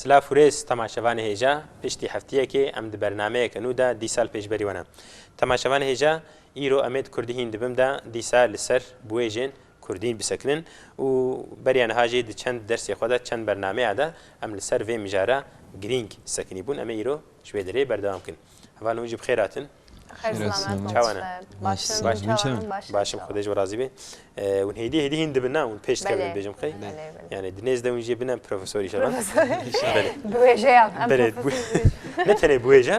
سلاف ورێز تەماشەوانی هێژە پشتی هەفتەیەکێ ئەم بەرنمەیەکە نودا دی سال پێشبەریوانە تەماشەوان هێژە ئیرۆ ئەمێت کوردی هین دبمدا دیسا لەسەر بوێژێن کوردین بسەکنن و بەریان هاژێ چەند دەرسی خۆدا چەند بەرنمەیەدا ئەم لەسەر vê میژارە گرنگ سەکنی بوون ئەمە ئیرۆ شوێ دەرێ بەردەوامکن هەوانەوەژی بخێراتن چاوانە باشم خودش ورازی به اون هدی هند بنا اون پیش کردن بیشم خیلی یعنی دنیز دونجی بنا پروفسوری شدن بویژه بله نه تنه بویژه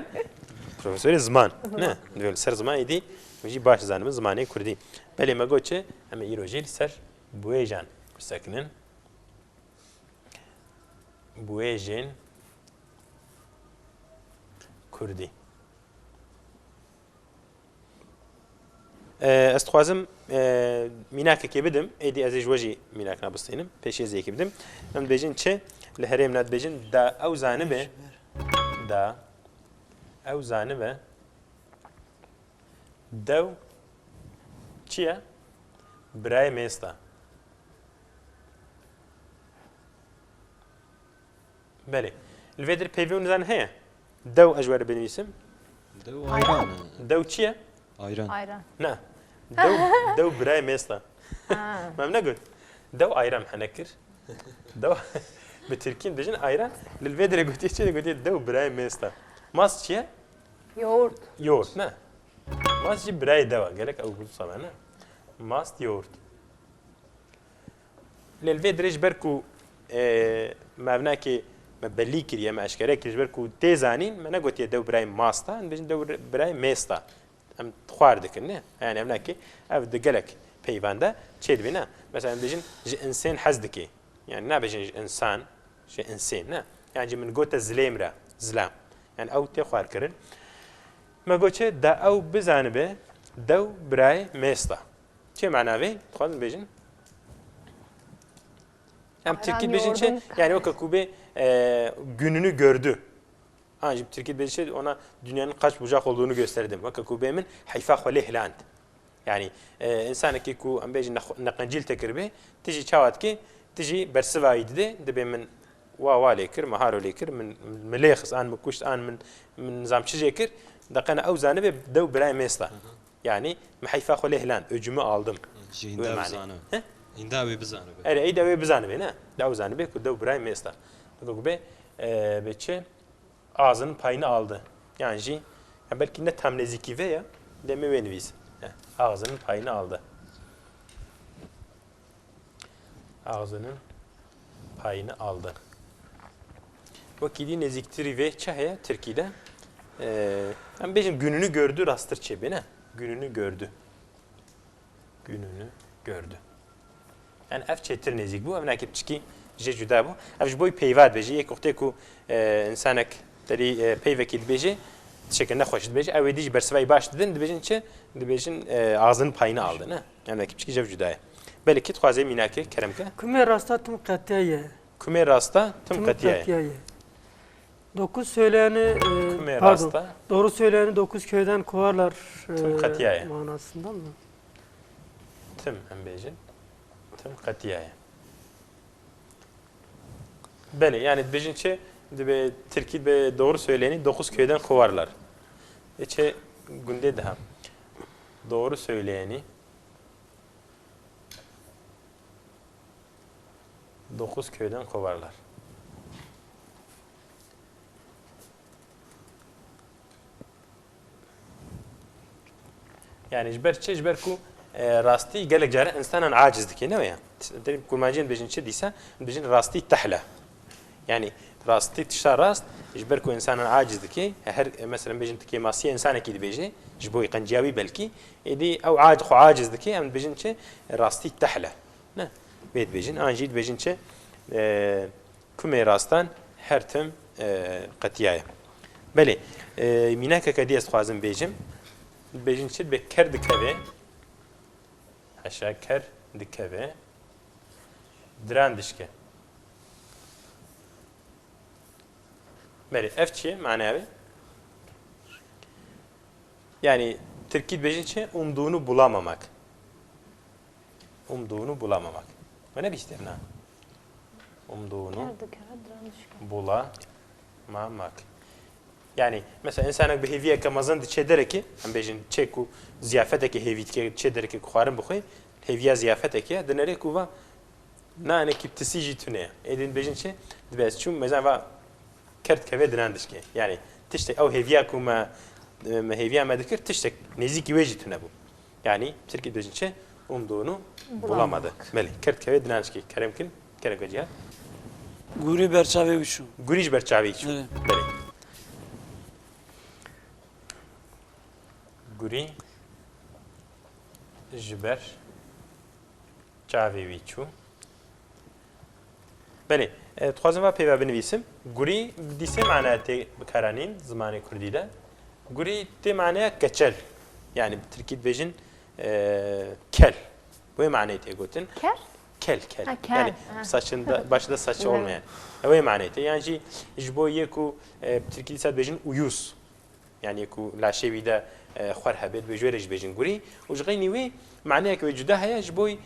پروفسوری زمان نه دول سر زمان ایدی میجی باش زانم زمانی کردی بله مگو چه اما ایروجیل سر بویژان ساکنن بویژن کردی استخوازم میناکێکی بدم ئیدی ئەزیش وەژی میناک نابستێنم پێشێزیەکی بدم ئەم دەبێژین چێ لە هەرێم ناتبێژن دا ئەو زانبێ دا ئەو زانبە دەو چییە؟ برای مێستا بەێ لێ در پێوی و نزان هەیە دەو ئەژوارە بنویسم دەو چییە؟ ayran. نه دو برای مێستا مەم نەگوت دەو ئایرام حەنەکر دەو بە ترکیم دەژن ئایران لەوێ دەرەگوتی چێ دەگوتی دەو برای مێستا ماست چییە؟ yoğurt یۆرت نه ماستی برای دەوە گەلک ئەو گوت سەمانە ماست یۆرت لەوێ درێژ بەرک و مابناکێ بەلی کردی ئەمە ئەشکەرە کردژ بەرک و تێزانین مە نەگوتیە دەو برای ماستا بێژن دەو برای مێستا ئەم خوار دەکردن یان ئەم ناکێ ئەو دەگەلک پەیواندا چێ دەبێنە مەسەڵەن بێژن ژ ئینسێن حەز دەکێ یان نابێژن ئینسان ژ ئینسێن نە یانجی من گۆتە زلێمرە زلام یان ئەو تێ خوارکردن مەگۆچێ دا ئەو بزانبێ دەو برای مێستا چێ معناوێ خوازم بێژن ئەم ترکیت bêjin çi yani o kakube gününü gördü. Ancak Türkiye bêjin ona dünyanın kaç bucak olduğunu gösterdim. O kakube min hayfa xwelê hiland. Yani insanekî ku em bêjin neqencîl tekiribe tijî çawat ki tijî bersivayî dide dibe min wa lê kir meharo lê kir min lê xis an min kuşt an min nizam çi jê kir deqena ew zanibe dew birayê mêsta. Yani min hayfa xwelê hiland öcümü aldım. İnda ve bizanı be. Evet, iyi de ve bizanı be ne? Da bizanı be, kuda buraya mesta. Kuda be, beçe ağzının payını aldı. Yani belki ne tam neziki ve ya deme venviz. Ağzının payını aldı. Ağzının payını aldı. Vakidi neziktiri ve çahaya Türkiye'de. Hem benim gününü gördü rastır çebe ne? Gününü gördü. Gününü gördü. Yani ev çetir nezik bu, ev nakip çiki je juda bu. Ev jboy peyvad beji, ek oxte ku insanek teri peyvekil beji, şekil ne hoş beji. Ev edici bersivay baş dedin, dibejin çe, dibejin ağzının payını aldı ne? Yani nakip çiki je juda. Belki txazem inake keremke. Kume rasta tüm katiye. Kume rasta tüm katiye. 9 söyleyeni pardon. Doğru söyleyeni 9 köyden kovarlar manasında mı? Tüm embejin. Tüm katiyaya. Bele yani dibejin çe dibe Türkiye doğru söyleyeni 9 köyden kovarlar. Çe günde daha doğru söyleyeni 9 köyden kovarlar. Yani jber ku rastî gelek care insanan aciz dike ne ya? Derim kurmacın bejin çi dîsa bejin rastî tehla. Yani rastî tişta rast jber ku insanan aciz dike her mesela bejin tike masiye insanekî dibêje ji bo qenciyawî belkî êdî ew aciz dike em bejin çi rastî tehla. Ne? Bêt bejin an jî bejin çi kumê rastan her tim qetiyaye. Belê mînakeke dî ez dixwazim bêjim bejin çi be ker dikeve aşağı ker dikeve diran dişke. Beri efçi manavi. Yani Türkiye bejinçe umduğunu bulamamak. Umduğunu bulamamak. Bu ne bir iştir ne? umduğunu dikare direnişke. bula mamak. Yani mesela insanak bir heviye kamazan diçe derek ki hem bejin çeku ziyafeteki hevitke çe derek ki kuharın buxuy heviye ziyafeteki denere kuva nane kiptisi jitune edin bejin çe dibes çum mesela kert keve direndiş ki yani tişte ev heviye kuma heviye medikir tişte neziki ve jitune bu. Yani Türkiye bejin çe umduğunu bulamadı. Meli kert keve direndiş ki keremkin keremkeciya Guri berçave uçu. Guriş berçavi çu. Evet. Beli. Guri jiber çavi çu. Beli. Tuhazım var peyva benivisim. Guri dise mana te bikaranin zamanı Kurdide. Guri te mana keçel. Yani Türkiye bejin kel. Bu manayı te gotin. Ker? Kel. Ha, kel. Yani Ha. saçında başta saçı olmayan. Öyle manayı te. Yani jibo yeku Türkiye sad bejin uyuz. يعني يكو لا شيء بيدا خوار هبل بجورج بيجن قري وجغيني وي معناه كو جدا هيا جبوي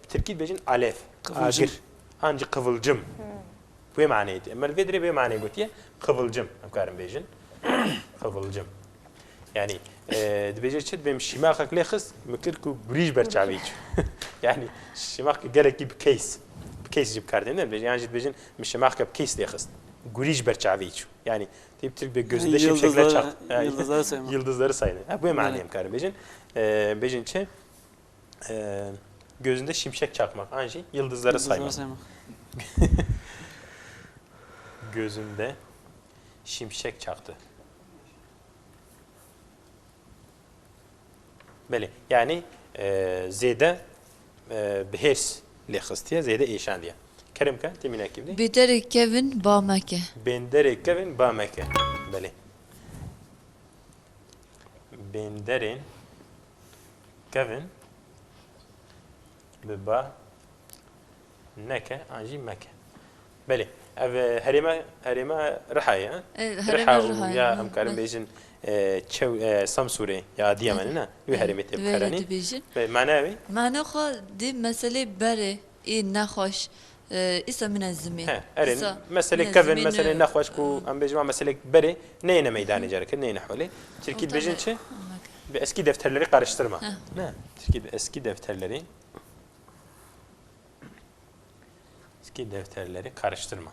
بتركيب بيجن الف اجر انجي قفلجم وي معناه اما الفيدري بي معناه قلت قفلجم افكارم بيجن قفلجم يعني دبيجي تشد بهم شماخك لخص مكركو بريج برچاويج يعني شماخ قالك بكيس جيب كاردين يعني جد بيجن مش شماخك بكيس لخص قريج برچاويج يعني tip bir gözünde şimşekler çaktı. Yıldızları saymak. Yıldızları saydı. Bu manayım karım bejin. Bejin çe gözünde şimşek çakmak. Anji yıldızları saymak. Gözünde şimşek çaktı. Beli. Yani zede behers lehıstiye zede eşan diye. Kerim ka temine kimdi? Bederek Kevin Bamake. Benderek Kevin Bamake. Beli. Benderin Kevin Baba Neke Anji Meke. Beli. Ev herime rihaya. Riha ya amkarım bejin Samsuri ya Diyaman'ına bir herime tepkarani. Manavi? Mana xo di mesele bere i naxoş İsa من الزمین. أرين مسألة كفن مسألة نخوش كو أم بجمع مسألة بري نينا ميداني جارك نينا حولي تركيد بيجن شيء بأسكي دفترلري قارشترما نه تركيد أسكي دفترلري أسكي دفترلري قارشترما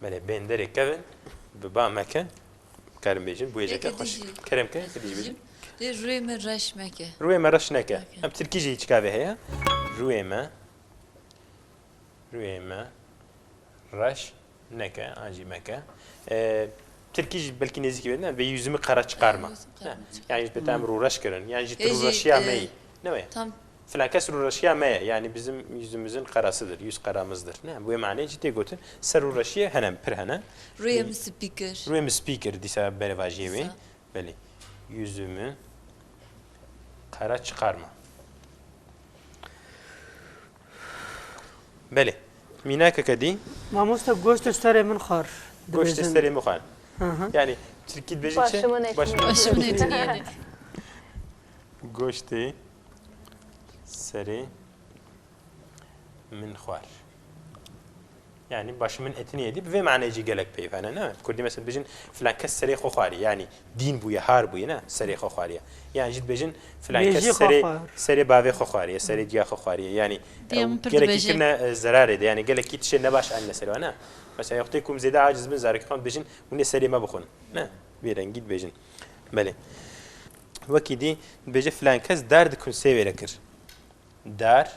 ملي بين دري كفن ببا مكان كارم بيجن بويجك خوش كرم كه كديج بيجن روی من رش مکه. روی من رش نکه. ام ترکیجی هیچ کاوه هیا. روی من رش نکه. آنجی مکه. ترکیج بلکی نزدیکی بدن و yüzümü kara çıkarma. Yani bir tam uğraş görün. Yani ciddi uğraşıya meyi. Ne mi? Tam. Falan kes uğraşıya meyi. Yani bizim yüzümüzün karasıdır. Yüz karamızdır. Ne? Bu mani ciddi götün. Ser uğraşıya henem per henem. روی من سپیکر. روی من speaker disa berevajiyevi. Beli. Yüzümü kara çıkarma. Beli. Minaka kadi. Mamusta goşt istare min khar. Goşt istare mi khan. Yani Türkiye bejinçe başımın etini yani. Goşti seri min khar. Yani başımın etini yedi ve maneci gelek peyfana ne? Kurdi mesela bejin falan kes seri khokhari yani din bu ya har bu ya ne seri khokhari. Yani jid bejin falan kes seri bave khokhari, seri diya khokhari yani gelek kirne zarar ede yani gelek kit şey ne baş anne seri ana. Mesela yoktikum zeda aciz min zarik kan bejin bunu seri ma bkhun. Ne? Biren git bejin. Bale. Vakidi beje falan kes dar dikun severekir. Dar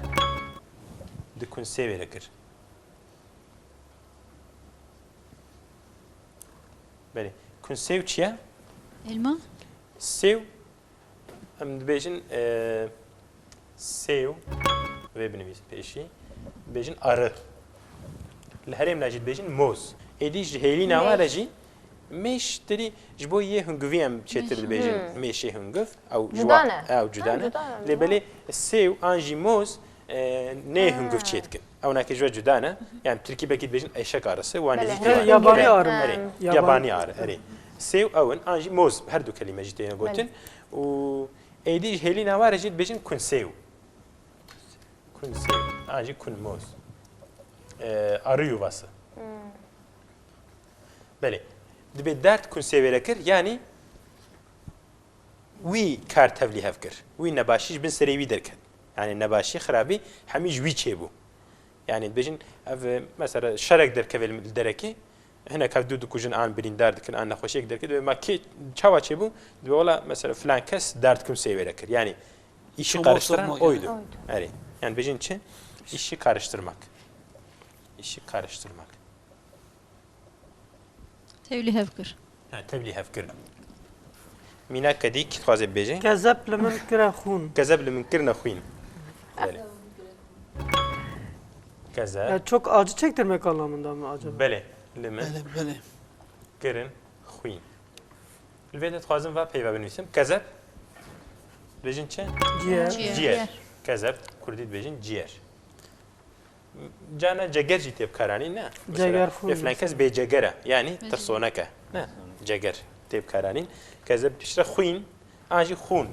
dikun severekir. بله کن سیو چیه؟ علما؟ سیو هم بیشین سیو و بنویس پیشی بیشین آره لهریم نجید بیشین موز ایدیش هیلی نواره جی میش تری جبویه هنگویم چطور بیشین میشه هنگوف او جدانه لبله سیو آنجی موز نه هنگوف چیت کن او نکه جوا جدانه یعنی ترکی بکید بیشین ایشک آرسه و آنی yabani arı. Yabani arı. Evet. Sev avın anji moz her du kelime jitene gotin. U eydi helina var jit bejin kun sev. kun sev. Ancak kun moz. Arı yuvası. Bele. Dibe dert kun severekir yani وی کار تبلیغ کرد وی نباشیش بن سریوی درکد یعنی نباشی خرابی همیش وی چه بو یعنی بجن مثلا شرک درکویل درکی هنا كافدو دكوجن آن بريندار دكن آن نخوشيك دركد وما كي تشاوا تشبو دولا مثلا فلان كس دارتكم سيفيركر يعني işi karıştıran oydu. Evet. Yani bejin için işi karıştırmak. İşi karıştırmak. تبلیغ هفکر Ha, tebliğ hevkir. Mina kedi kit khazeb beje. كذب لمن كره خون. Kezeb li min kirna khuyn. Bele. Kezeb. Ya çok acı çektirmek anlamında mı acaba? Bele. Li min Bəli, bəli. kirin khuyn. Lvede khazim va peyva benisim. Kezeb. Bejin çe? Ciğer. Ciğer. Kezeb. Kurdit bejin ciğer. Cana ceger jitep karani ne? Ceger khun. Eflan kes be cegera yani tırsonaka. Ne? Ceger tep karanin. Kezeb tişre khuyn. Anji khun.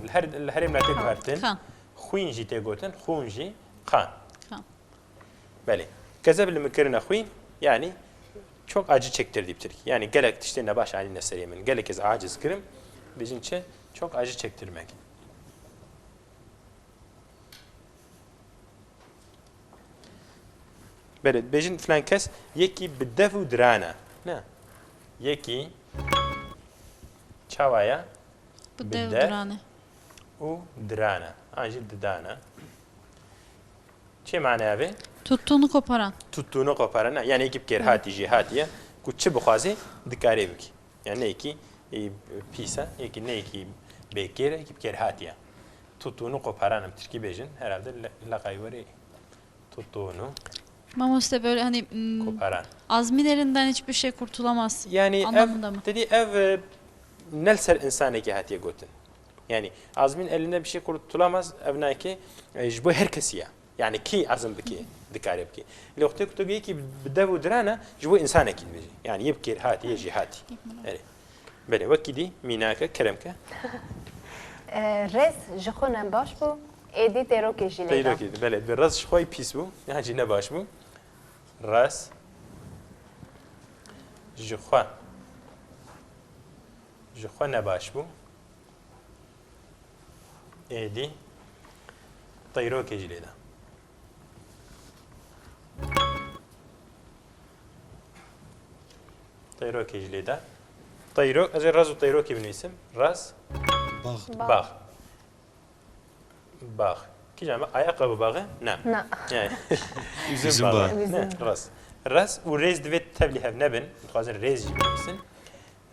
Her emlakte kartin. خان خوین جی ته گوتن خون جی خان خان. بله کذب لمکرنا خوین yani çok acı çektirdi Türkiye. Yani gelek işte ne baş haline seriyemin. Gelek kez aciz kırım bizince çok acı çektirmek. Bele bejin falan kes yeki bidefu drana. Ne? Yeki çavaya بده بده. درانه u drana. Acil didana. Çe mana abi? tuttuğunu koparan Tuttuğunu koparan. Yani ekip ger hati jihatiye. Ku çi bixwazi dikare biki. Yani ne ki pisa, yeki ne ki bekir ekip ger hatiye. Tuttuğunu koparanım Türkiye bejin herhalde laqayveri tuttuğunu Mamoste böyle hani koparan. azmilerinden hiçbir şey kurtulamaz Yani anlamında ev mı? dedi ev nelser insane ki hatiye gotin. Yani azmin elinde bir şey kurtulamaz evnaki bu herkes ya. Yani ki azim biki dikare biki. Lokte kutugi ki bidevu drana bu insane ki biji. Yani yebkir hati yeji hati. Evet. Bele vakidi minaka keremke. رز جخونم باش بو ایدی تیرو کشی Tayro لیدا ki bele bir raz şoy pis bu. Yani ne baş bu? Raz jkhwa. Jkhwa ne baş bu? Edi Tayro ki leda. Tayro ki leda. Tayro, az razu tayro ki benisim. Raz باغ bağ. Bağ. Ki cama ayakkabı bağı? Ne? نه Yani Üzüm üzüm bağı. bağı. Ne? Ras. Ras u rez divet tebliğ hev nebin. Khazin rez gibi misin?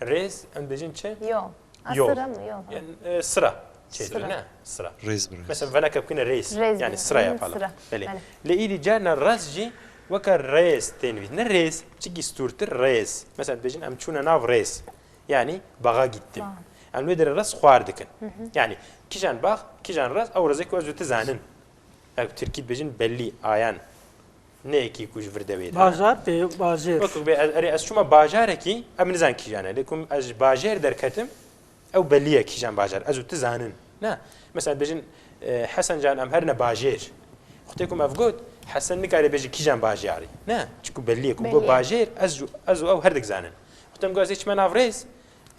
Rez öndecin çe? یو Yol. اصرم یو Yani sıra. Çedir Sıra. ne? Sıra. ريز بريز Mesela bana kapkine reis. Reis Yani mi? sıra Hı, yapalım. sıra. Böyle. Böyle. Le ili cana razji vaka reis tenvid. Ne reis? Çünkü isturtur reis. Mesela bejin am çuna nav reis. Yani bağa gittim. Am ne der ras xwardikin. Yani kijan bağ, kijan ras ew rezek özü tizanin. Ev Türkiye bejin belli ayan. Ne ki kuj virde Bajar pe bajer. Bakın be az şuma bajar ki em nizan kijane. Lekum az bajar derketim ew belliye kijan bajar. Az tizanin. Ne? Mesela bejin Hasan can em her ne bajar. Xtekum ev got Hasan nikare beji kijan bajari. Ne? Çünkü belliye ku bu Belliye. bajar az ew her dik zanin. Xtem goz hiç men avres.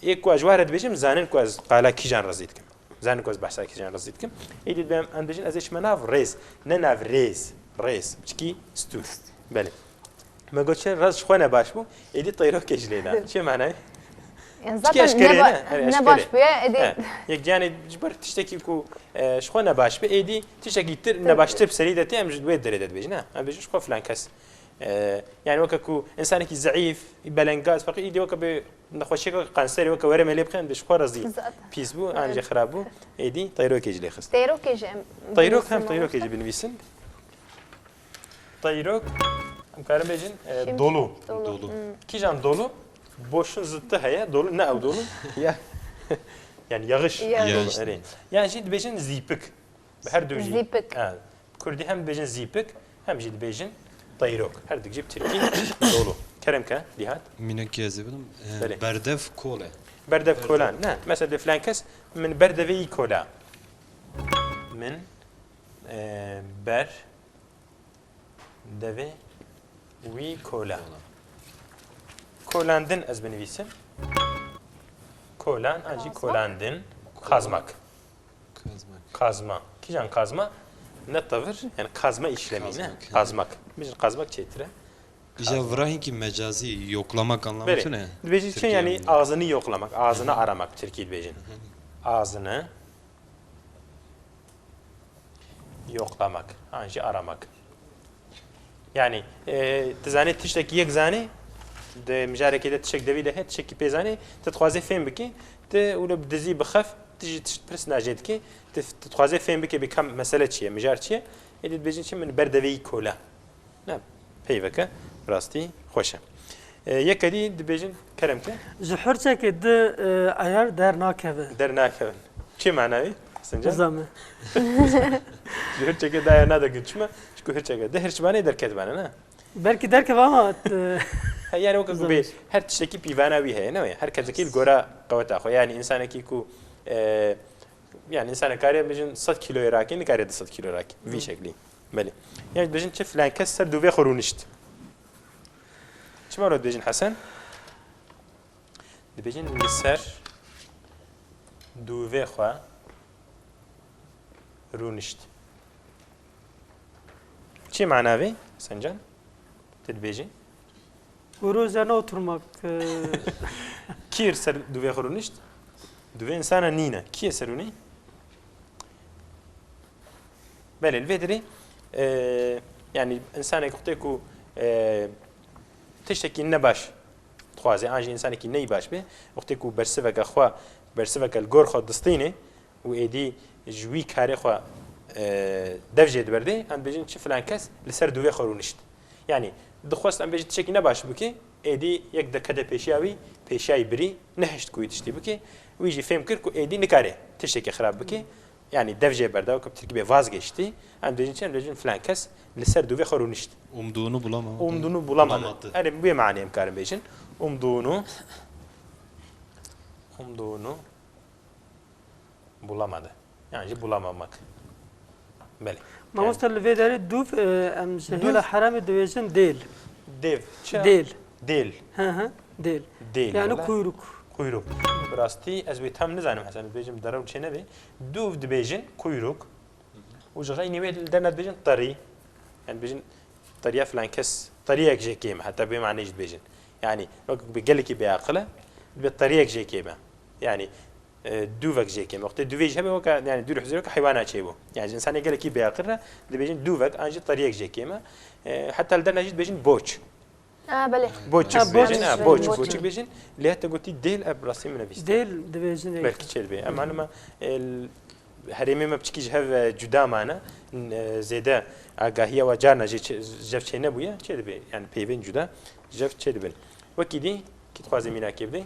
Ek ku ajwaret bejim zanin ku az qala kijan razitkim. Zanin ku az bahsa kijan razitkim. Edit bem em bejin az hiç men avres. Ne nav res. Res. Çünkü stur. Bele. ما قلت شيء رز شخوانه باش بو يدي طيروك كجلينا شو معناه يعني Ki zaten eşkere ne? ne Eşkere. baş bu ya edi Yek yani jbar tişteki ku şkhona baş be edi tişteki gittir ne baş tep seri de tem jid vedere de bejna am bej şkho falan kas yani وكا ku insan ki zayıf balangaz faqi edi وكا be نخوشي قنصري وكا ورم اللي بخن بش خرزي بيس بو انجي خرابو edi طيروك كجلي خست تیرو کشی طيروك هم طيروك يجي بنفيسن طيروك am karım bejin dolu دولو Kijan dolu, boşun zıttı heye, dolu ne ev dolu? Ya yani yağış Yağış. dolu. Evet. Yani şimdi bejin zipik. Her dövücü. Zipik. Evet. Kurdi hem bejin zipik, hem şimdi bejin tayrok. Her dikcip Türkiye dolu. Keremke, lihat. من كيزي بدم بله. بردف كولا Berdef kolan. Ne? Mesela de falan kes, min berdevi kola. Min ber Devê wî kola. Kolandin ez binivîsim. Kolan an jî kolandin. Kazmak. Kazmak. Kazma. Kîjan kazma? Ne tavır? Yani kazma işlemi ne? Kazmak. Kazmak. Bijin kazmak çetire. İşte vrahin ki mecazi yoklamak anlamı Beri. ne? Dibêjin çi yani Türkiye'nin. ağzını yoklamak, ağzını aramak Türkiye dibêjin. Ağzını yoklamak, an jî aramak. Yani dizanê tiştekî yek zanî de mijarekê de tişek devî de hê tişekî pê zanî te dixwaze fêm bikî te û li dizî bixef tu jî tişt pirs najê dikî te dixwaze fêm bikî bikam mesele çi ye mijar çi ye êdî dibêjin çi min berdevî kola ne peyveke rastî xweş e yekedî dibêjin kerem ke Ji hirçekê di ayar dernakeve. dernakevin çi manavî Sincan? Zame. Ji hirçekê daya nade çima çünkü hirçekê de hirçbanê derketbane ne Belki derkeve ama yani وەکو بێ هەر تشتێکی پیڤاناوی هەیە نەوەیە هەر کەسێکی گۆرە قەوەتاخۆ یانی ئینسانێکی و یان ئینسانە کارێ بژن 100 کیلۆی ڕاکی نکارێ 100 کیلۆ ڕاکی وی شکلی بەێ یان بژن چه فلان کەس سەر دووێ خۆڕونیشت چمەڕۆ دێژین حەسەن دەبێژین لەسەر دووێ خوا ڕونیشت چی معناوی سەنجان دەبێژین guru üzerine oturmak. Kîr ser duvê xirûnişt? Duvê insana nîne. Kî ye serûnî? Belê li vê dirê yani insanek xutê ku tiştekî ne baş dixwaze an jî insanekî neyî baş bê xutê ku bersiveka xwe bersiveka li gor xwe distîne û êdî ji wî karê xwe dev jê diberdê em dibêjin çi filan kes li ser duvê xirûnişt. Yani dixwast em bêjin tiştekî ne baş bike êdî yek dekede pêşiya wî pêşiyayî birî nehişt ku wî tiştî bike wî jî fêm kir ku êdî nikare tiştekî xirab bike yani dev jê berdaw ku Tirkî bê vaz geçtî em dibêjin çi em dibêjin filan kes li ser duvê xirûnişt. Umduğunu bulamadı. Umduğunu bulamadı. Erê bu manê em karin bêjin umduğunu bulamadı. Yani bulamamak. Belê. Mamosta li vê derê dûv em ji hêla heramê dibêjin dêl. Dev. Dêl. Dêl. Dêl. Dêl. Yani kuyruk. Kuyruk. Rastî ez wê tam nizanim hesen dibêjim derew çê nebe. Dûv dibêjin kuyruk. û ji xeynî wê derna dibêjin tarî. Yani dibêjin tariya filan kes tariyek jê kêm heta bê manê jî dibêjin. Yani wek gelekî bêaqile dibe tariyek jê kêm. Yani dûvek jê kêm. Wextê dûvê jî hebe weka yani dûr hezir weka heywana çêbû. Yani insanê gelekî bêaqile dibêjin dûvek an jî tariyek jê kêm. Heta li derna jî dibêjin boç. بله Boçuk Ha, bêjin, boçuk. boçuk bêjin. Lê heta gotî dêl ev rastî min nivîst. Dêl dibêjin. Belki çêl bê. Em anima herêmê me biçikî ji hev cuda mane zêde agahiya we carna jê jev çê nebûye çê dibe. Yani peyvên cuda jev çê dibin. Wekî dî kî dixwaze mînakê bidê.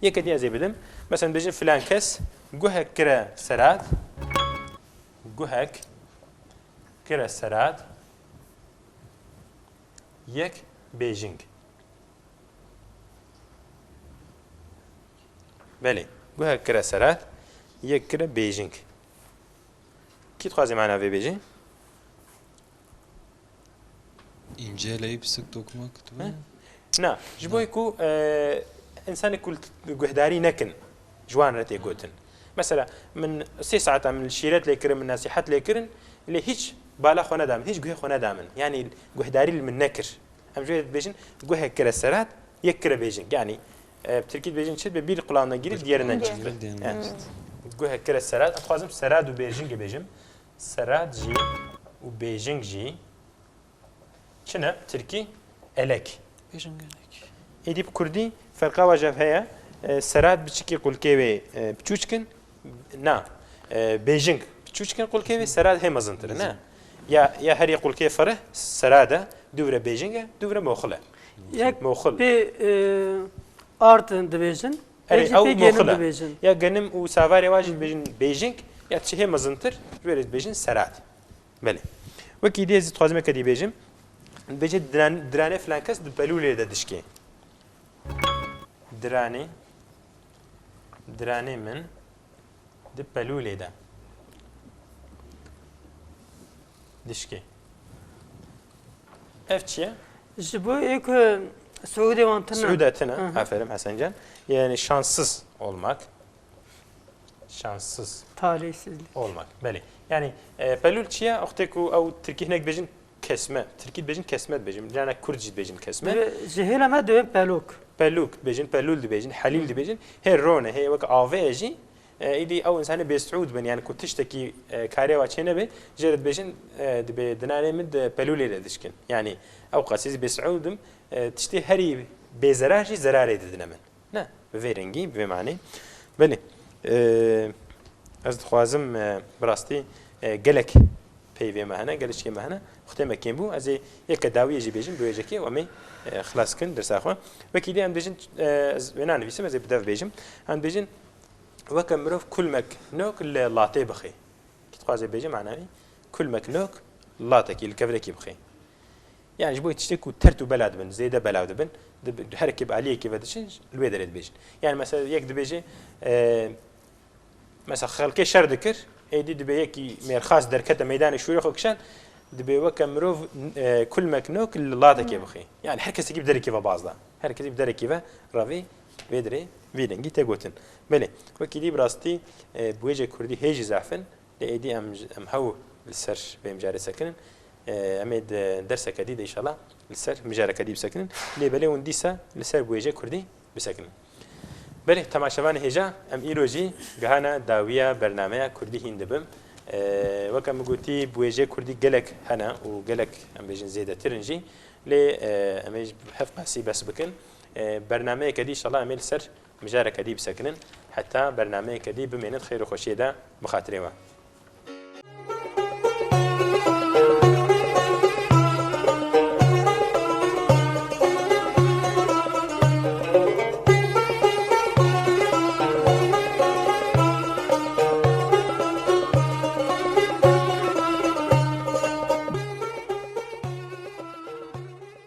Yekê dî ez ê bidim. Mesela bêjin filan kes guhek kire serat. Guhek kire serat. Yek Beijing. Belê. Guhek kire serat. Yek kire Beijing. Kî dixwaze mana vê bêjî? İnceleyip sık dokumak. değil mi? Na, ji bo ku insanê ku guhdarî nekin ciwan re tê gotin. Mesela min 3 saata min şîret lê kirin min nasîhet lê kirin lê hiç bala xwe nedamin hiç guhê xwe nedamin yani guhdarî li min nekir em jê dibêjin guhek kire serat yek kire Beijing yani Tirkî dibêjin çi bi bir qulağından girip diğerinden çıktı. Yani guhek kire serat em dixwazim serat û Beijingê bêjim serat jî û Beijing jî çi ne Tirkî elek Bêjin gelek. êdî bi Kurdî ferqa wa jev heye serat biçikî qulkê wê biçûçkin na Beijing biçûçkin qulkê wê serat hê mezintir ne ya herî qulkê ferih serada dûvre Beijing'e dûvre moxile Yek moxil pê artin dibêjin. Erê Yekî ew pê genim moxile dibêjin. ya genim û savarê wa jî dibêjin Beijing ya çi hê mezintir ji wê re dibêjin serat belê wekî dî ez dixwazim eke dî bêjim dibêje diranê filan kes di pelûlê de dişkê diranê min di pelûlê de dişkê اف چیه جبو ایک سعودی وانتنا Suudetine aferin Hasancan yani şanssız olmak şanssız talihsizlik. olmak beli yani pelul çiye okteku au Türkiye hnek bejin kesme Türkiye bejin kesme bejin yani Kürtçe bejin kesme جهیل ما دویم پلوک peluk bejin pelul di bejin halil di bejin her rone he vak aveji idi au insani besuud ben yani kutişteki kare ve çene be jered bejin di be dinane mid pelul ile dişkin yani au qasiz besuudum tişti heri bezaraji zarar edin hemen ne ve rengi ve mani beli az خوازم براستی گلک پیوی مهنه گلش کی مهنه ختم کیم بو از یک داویه جی بیجن بویجه کی و می خلاص کن درس اخو و کی ام بیجن ونا نفسم از بداف بیجم هم بیجن و کمروف کل مک نوک لاته بخی کی تخواز بیجم معنی کل مک نوک لاته کی الكفر کی بخی يعني جبوي تشتكوا ترتو بلد بن زيده بلد بن هركب عليه كيف هذا الويدر بيجن يعني مثلا يك بيجي مثلا خلقي شر ذكر ايدي دبي يكي مير خاص دركته ميدان شويه خوكشان دبي وكمروف كل مكنوك الله تكي بخي يعني هركس يجيب دري كيف بعضها هركس يجيب دري كيف رافي فيدري فيدنجي تاغوتن بلي وكيدي براستي بوجه كردي هيجي زعفن لايدي ام هو السر بمجاري سكن اميد درس جديد ان شاء الله السر مجاري جديد سكن لي بلي ونديسا السر بوجه كردي بسكن بله تماشاوان هجا ام ایروجی گهانا داویا برنامه کردی هندبم وكم قلتي بوجه كردي جلك هنا وجلك ام بيجن زياده ترنجي ل اميج حفظ سي بس بكن برنامه كدي ان شاء الله اميل سر مجارك كدي بسكنن حتى برنامه كدي بمينت خير وخشيده بخاطري